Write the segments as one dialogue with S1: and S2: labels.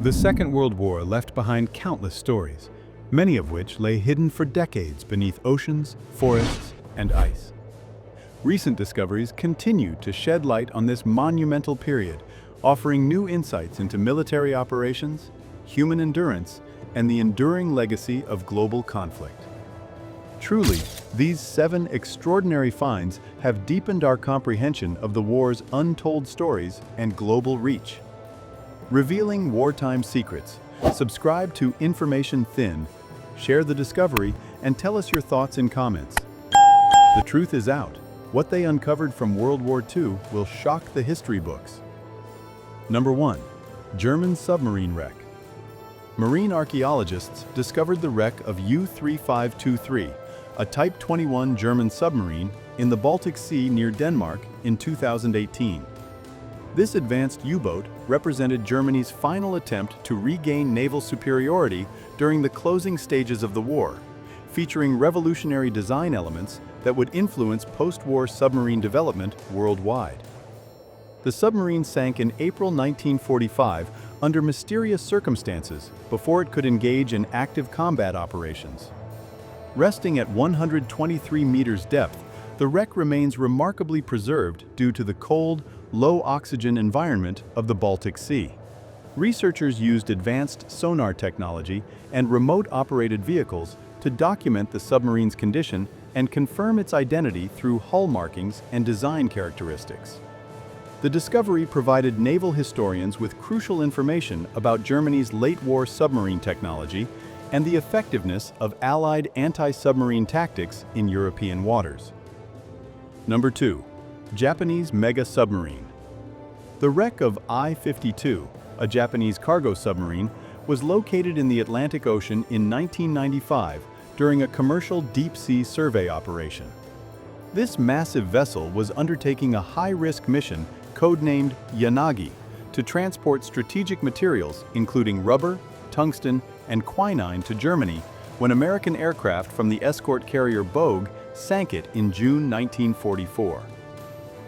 S1: The Second World War left behind countless stories, many of which lay hidden for decades beneath oceans, forests, and ice. Recent discoveries continue to shed light on this monumental period, offering new insights into military operations, human endurance, and the enduring legacy of global conflict. Truly, these 7 extraordinary finds have deepened our comprehension of the war's untold stories and global reach. Revealing wartime secrets. Subscribe to Information Thin, share the discovery, and tell us your thoughts in comments. The truth is out. What they uncovered from World War II will shock the history books. Number 1. German submarine wreck. Marine archaeologists discovered the wreck of U-3523, a Type 21 German submarine in the Baltic Sea near Denmark in 2018. This advanced U-boat represented Germany's final attempt to regain naval superiority during the closing stages of the war, featuring revolutionary design elements that would influence post-war submarine development worldwide. The submarine sank in April 1945 under mysterious circumstances before it could engage in active combat operations. Resting at 123 meters depth, the wreck remains remarkably preserved due to the cold, low-oxygen environment of the Baltic Sea. Researchers used advanced sonar technology and remote-operated vehicles to document the submarine's condition and confirm its identity through hull markings and design characteristics. The discovery provided naval historians with crucial information about Germany's late-war submarine technology and the effectiveness of Allied anti-submarine tactics in European waters. Number 2. Japanese Mega-Submarine. The wreck of I-52, a Japanese cargo submarine, was located in the Atlantic Ocean in 1995 during a commercial deep-sea survey operation. This massive vessel was undertaking a high-risk mission codenamed Yanagi to transport strategic materials including rubber, tungsten, and quinine to Germany when American aircraft from the escort carrier Bogue sank it in June 1944.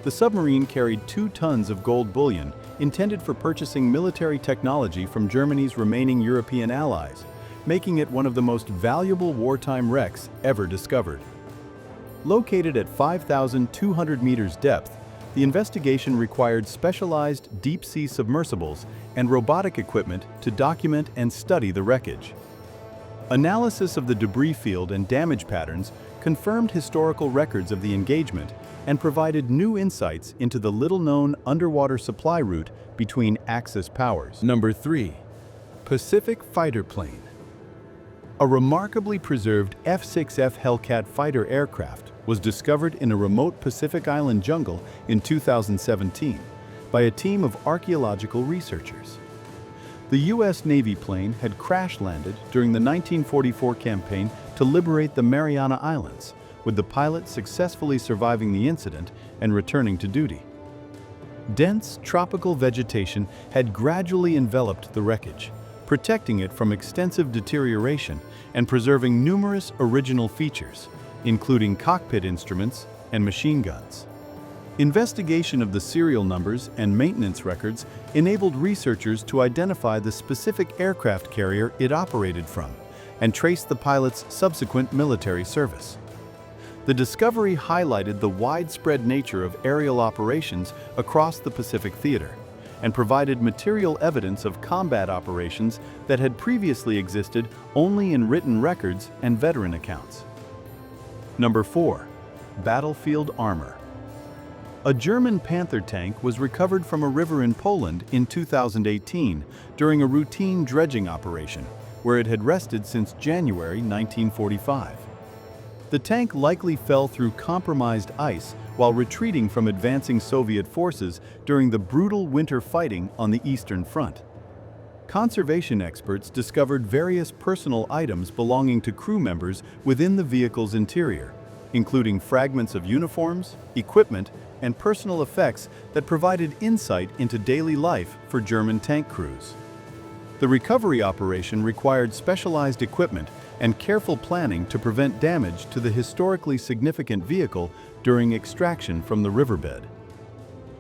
S1: The submarine carried 2 tons of gold bullion intended for purchasing military technology from Germany's remaining European allies, making it one of the most valuable wartime wrecks ever discovered. Located at 5,200 meters depth, the investigation required specialized deep-sea submersibles and robotic equipment to document and study the wreckage. Analysis of the debris field and damage patterns confirmed historical records of the engagement and provided new insights into the little-known underwater supply route between Axis powers. Number 3. Pacific Fighter Plane. A remarkably preserved F-6F Hellcat fighter aircraft was discovered in a remote Pacific Island jungle in 2017 by a team of archaeological researchers. The U.S. Navy plane had crash-landed during the 1944 campaign to liberate the Mariana Islands, with the pilot successfully surviving the incident and returning to duty. Dense tropical vegetation had gradually enveloped the wreckage, protecting it from extensive deterioration and preserving numerous original features, including cockpit instruments and machine guns. Investigation of the serial numbers and maintenance records enabled researchers to identify the specific aircraft carrier it operated from and trace the pilot's subsequent military service. The discovery highlighted the widespread nature of aerial operations across the Pacific theater and provided material evidence of combat operations that had previously existed only in written records and veteran accounts. Number 4. Battlefield armor. A German Panther tank was recovered from a river in Poland in 2018 during a routine dredging operation, where it had rested since January 1945. The tank likely fell through compromised ice while retreating from advancing Soviet forces during the brutal winter fighting on the Eastern Front. Conservation experts discovered various personal items belonging to crew members within the vehicle's interior, including fragments of uniforms, equipment, and personal effects that provided insight into daily life for German tank crews. The recovery operation required specialized equipment and careful planning to prevent damage to the historically significant vehicle during extraction from the riverbed.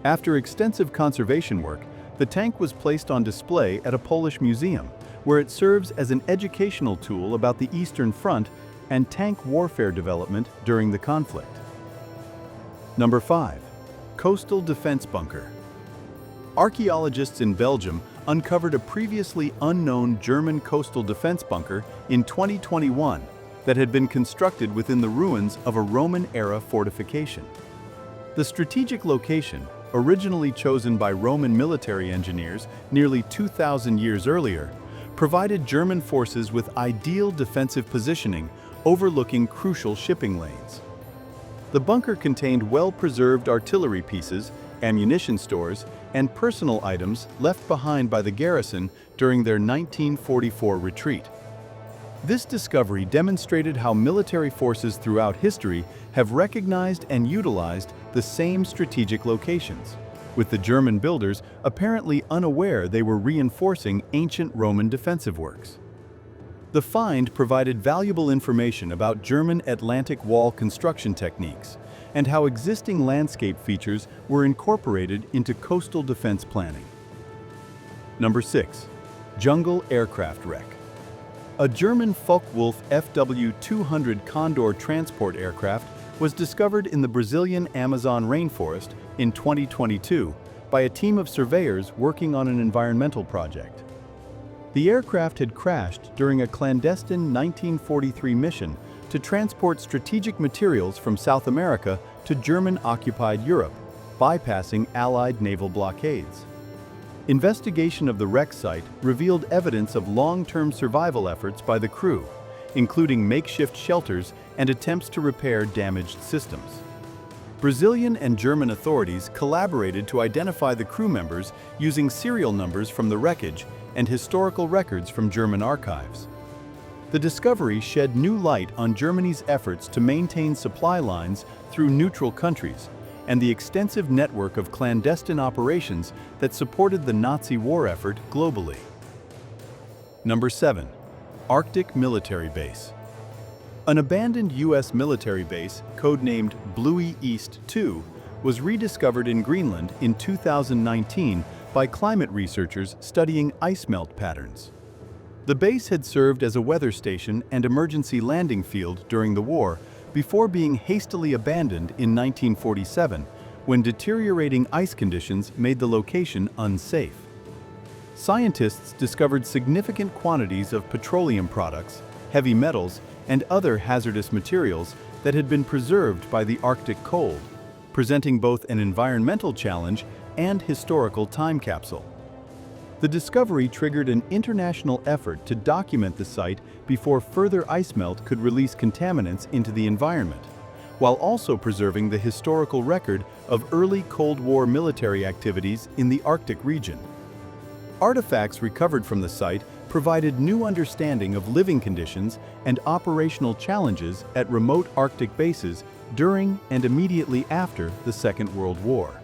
S1: After extensive conservation work, The tank was placed on display at a Polish museum, where it serves as an educational tool about the Eastern Front and tank warfare development during the conflict. Number 5. Coastal Defense Bunker. Archaeologists in Belgium uncovered a previously unknown German coastal defense bunker in 2021 that had been constructed within the ruins of a Roman-era fortification. The strategic location, originally chosen by Roman military engineers nearly 2,000 years earlier, provided German forces with ideal defensive positioning overlooking crucial shipping lanes. The bunker contained well-preserved artillery pieces, ammunition stores, and personal items left behind by the garrison during their 1944 retreat. This discovery demonstrated how military forces throughout history have recognized and utilized the same strategic locations, with the German builders apparently unaware they were reinforcing ancient Roman defensive works. The find provided valuable information about German Atlantic Wall construction techniques and how existing landscape features were incorporated into coastal defense planning. Number 6. Jungle Aircraft Wreck. A German Focke-Wulf FW-200 Condor transport aircraft was discovered in the Brazilian Amazon rainforest in 2022 by a team of surveyors working on an environmental project. The aircraft had crashed during a clandestine 1943 mission to transport strategic materials from South America to German-occupied Europe, bypassing Allied naval blockades. Investigation of the wreck site revealed evidence of long-term survival efforts by the crew, including makeshift shelters and attempts to repair damaged systems. Brazilian and German authorities collaborated to identify the crew members using serial numbers from the wreckage and historical records from German archives. The discovery shed new light on Germany's efforts to maintain supply lines through neutral countries and the extensive network of clandestine operations that supported the Nazi war effort globally. Number 7. Arctic Military Base. An abandoned U.S. military base, codenamed Bluey East 2, was rediscovered in Greenland in 2019 by climate researchers studying ice melt patterns. The base had served as a weather station and emergency landing field during the war before being hastily abandoned in 1947 when deteriorating ice conditions made the location unsafe. Scientists discovered significant quantities of petroleum products, heavy metals, and other hazardous materials that had been preserved by the Arctic cold, presenting both an environmental challenge and historical time capsule. The discovery triggered an international effort to document the site before further ice melt could release contaminants into the environment, while also preserving the historical record of early Cold War military activities in the Arctic region. Artifacts recovered from the site provided new understanding of living conditions and operational challenges at remote Arctic bases during and immediately after the Second World War.